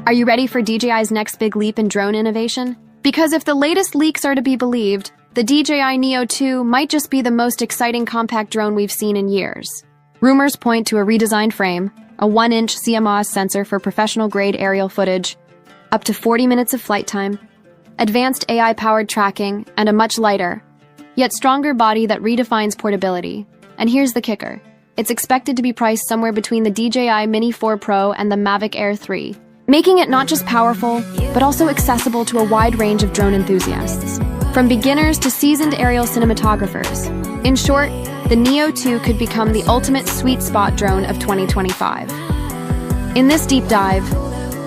Are you ready for DJI's next big leap in drone innovation? Because if the latest leaks are to be believed, the DJI Neo 2 might just be the most exciting compact drone we've seen in years. Rumors point to a redesigned frame, a 1-inch CMOS sensor for professional-grade aerial footage, up to 40 minutes of flight time, advanced AI-powered tracking, and a much lighter, yet stronger body that redefines portability. And here's the kicker. It's expected to be priced somewhere between the DJI Mini 4 Pro and the Mavic Air 3, making it not just powerful, but also accessible to a wide range of drone enthusiasts, from beginners to seasoned aerial cinematographers. In short, the Neo 2 could become the ultimate sweet spot drone of 2025. In this deep dive,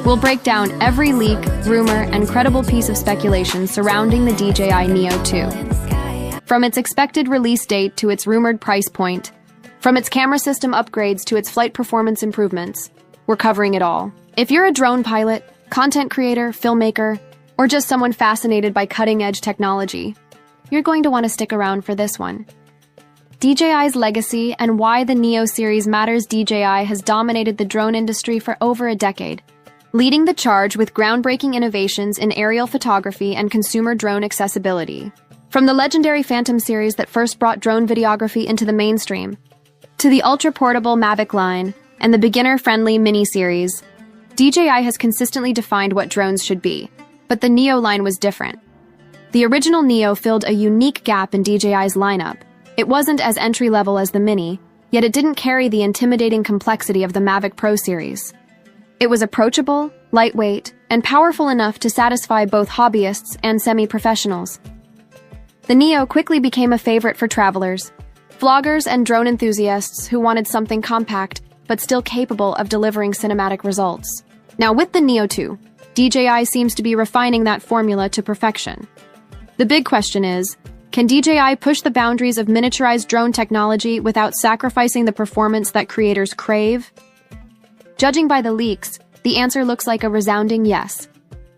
we'll break down every leak, rumor, and credible piece of speculation surrounding the DJI Neo 2. From its expected release date to its rumored price point, from its camera system upgrades to its flight performance improvements, we're covering it all. If you're a drone pilot, content creator, filmmaker, or just someone fascinated by cutting-edge technology, you're going to want to stick around for this one. DJI's legacy and why the Neo series matters. DJI has dominated the drone industry for over a decade, leading the charge with groundbreaking innovations in aerial photography and consumer drone accessibility. From the legendary Phantom series that first brought drone videography into the mainstream, to the ultra-portable Mavic line and the beginner-friendly Mini series, DJI has consistently defined what drones should be. But the Neo line was different. The original Neo filled a unique gap in DJI's lineup. It wasn't as entry-level as the Mini, yet it didn't carry the intimidating complexity of the Mavic Pro series. It was approachable, lightweight, and powerful enough to satisfy both hobbyists and semi-professionals. The Neo quickly became a favorite for travelers, vloggers, and drone enthusiasts who wanted something compact but still capable of delivering cinematic results. Now with the Neo 2, DJI seems to be refining that formula to perfection. The big question is, can DJI push the boundaries of miniaturized drone technology without sacrificing the performance that creators crave? Judging by the leaks, the answer looks like a resounding yes.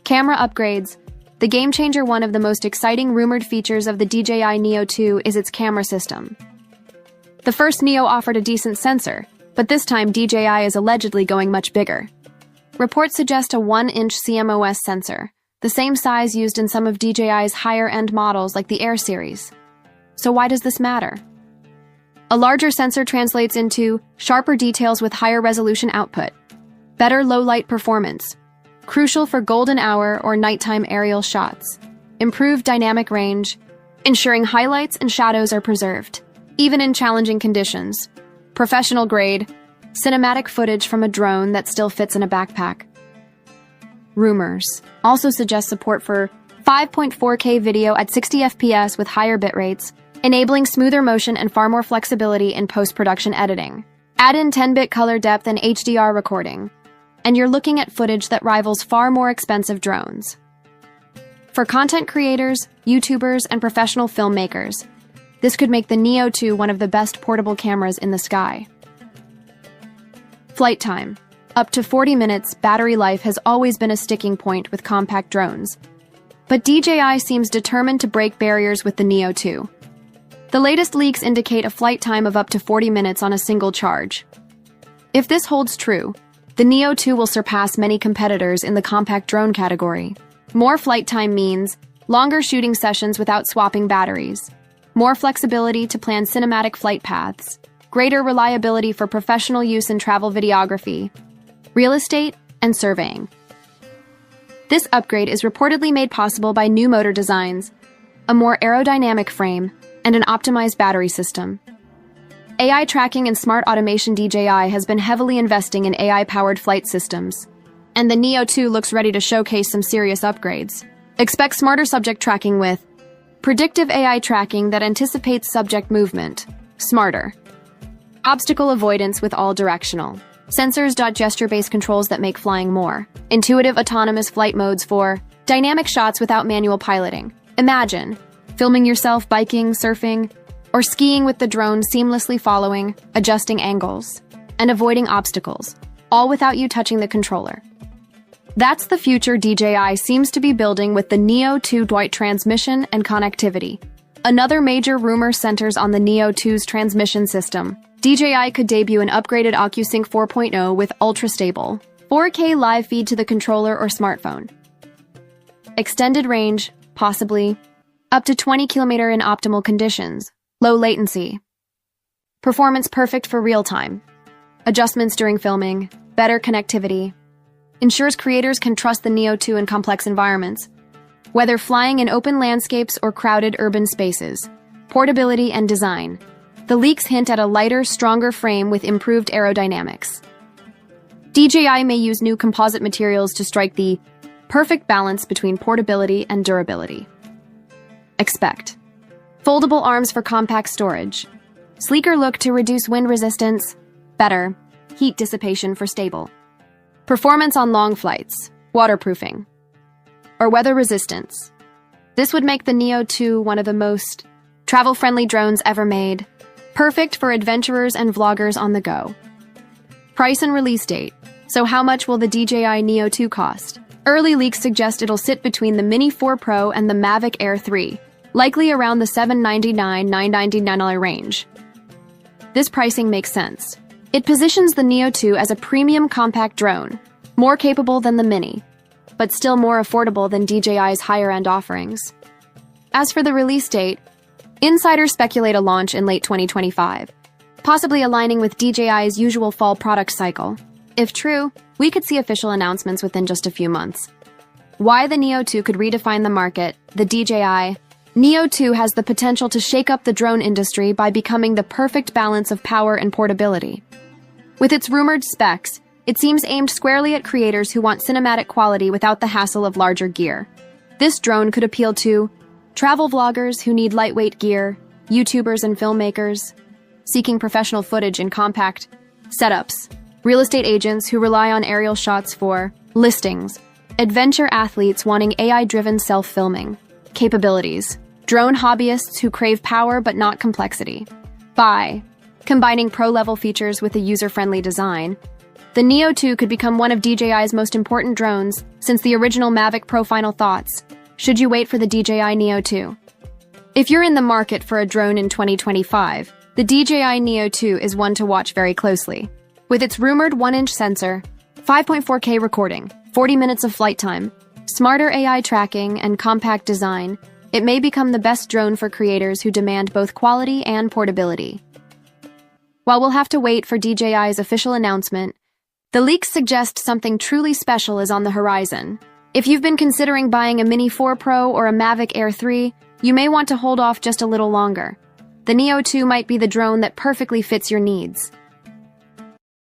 Camera upgrades. The game-changer. One of the most exciting rumored features of the DJI Neo 2 is its camera system. The first Neo offered a decent sensor, but this time DJI is allegedly going much bigger. Reports suggest a 1-inch CMOS sensor, the same size used in some of DJI's higher-end models like the Air series. So why does this matter? A larger sensor translates into sharper details with higher resolution output, better low-light performance, crucial for golden hour or nighttime aerial shots, improved dynamic range, ensuring highlights and shadows are preserved, even in challenging conditions, professional-grade, cinematic footage from a drone that still fits in a backpack. Rumors also suggest support for 5.4K video at 60 FPS with higher bitrates, enabling smoother motion and far more flexibility in post-production editing. Add in 10-bit color depth and HDR recording, and you're looking at footage that rivals far more expensive drones. For content creators, YouTubers, and professional filmmakers, this could make the Neo 2 one of the best portable cameras in the sky. Flight time. Up to 40 minutes, battery life has always been a sticking point with compact drones. But DJI seems determined to break barriers with the Neo 2. The latest leaks indicate a flight time of up to 40 minutes on a single charge. If this holds true, the Neo 2 will surpass many competitors in the compact drone category. More flight time means longer shooting sessions without swapping batteries, more flexibility to plan cinematic flight paths, greater reliability for professional use in travel videography, real estate, and surveying. This upgrade is reportedly made possible by new motor designs, a more aerodynamic frame, and an optimized battery system. AI tracking and smart automation. DJI has been heavily investing in AI-powered flight systems, and the Neo 2 looks ready to showcase some serious upgrades. Expect smarter subject tracking with predictive AI tracking that anticipates subject movement, smarter. Obstacle avoidance with all-directional. Sensors. Gesture-based controls that make flying more. Intuitive autonomous flight modes for dynamic shots without manual piloting. Imagine filming yourself biking, surfing, or skiing with the drone seamlessly following, adjusting angles, and avoiding obstacles, all without you touching the controller. That's the future DJI seems to be building with the Neo 2 Dwight transmission and connectivity. Another major rumor centers on the Neo 2's transmission system. DJI could debut an upgraded OcuSync 4.0 with ultra-stable, 4K live feed to the controller or smartphone. Extended range, possibly. Up to 20 km in optimal conditions. Low latency. Performance perfect for real-time. Adjustments during filming. Better connectivity. Ensures creators can trust the Neo 2 in complex environments, whether flying in open landscapes or crowded urban spaces. Portability and design. The leaks hint at a lighter, stronger frame with improved aerodynamics. DJI may use new composite materials to strike the perfect balance between portability and durability. Expect foldable arms for compact storage, sleeker look to reduce wind resistance, better heat dissipation for stable performance on long flights, waterproofing, or weather resistance. This would make the Neo 2 one of the most travel-friendly drones ever made, perfect for adventurers and vloggers on the go. Price and release date. So how much will the DJI Neo 2 cost? Early leaks suggest it'll sit between the Mini 4 Pro and the Mavic Air 3, likely around the $799–$999 range. This pricing makes sense. It positions the Neo 2 as a premium compact drone, more capable than the Mini, but still more affordable than DJI's higher-end offerings. As for the release date, insiders speculate a launch in late 2025, possibly aligning with DJI's usual fall product cycle. If true, we could see official announcements within just a few months. Why the Neo 2 could redefine the market. The DJI Neo 2 has the potential to shake up the drone industry by becoming the perfect balance of power and portability. With its rumored specs, it seems aimed squarely at creators who want cinematic quality without the hassle of larger gear. This drone could appeal to travel vloggers who need lightweight gear, YouTubers and filmmakers seeking professional footage in compact setups, real estate agents who rely on aerial shots for listings, adventure athletes wanting AI-driven self-filming capabilities, drone hobbyists who crave power but not complexity. By combining pro-level features with a user-friendly design, the Neo 2 could become one of DJI's most important drones since the original Mavic Pro. Final thoughts. Should you wait for the DJI Neo 2? If you're in the market for a drone in 2025, the DJI Neo 2 is one to watch very closely. With its rumored 1-inch sensor, 5.4K recording, 40 minutes of flight time, smarter AI tracking, and compact design, it may become the best drone for creators who demand both quality and portability. While we'll have to wait for DJI's official announcement, the leaks suggest something truly special is on the horizon. If you've been considering buying a Mini 4 Pro or a Mavic Air 3, you may want to hold off just a little longer. The Neo 2 might be the drone that perfectly fits your needs.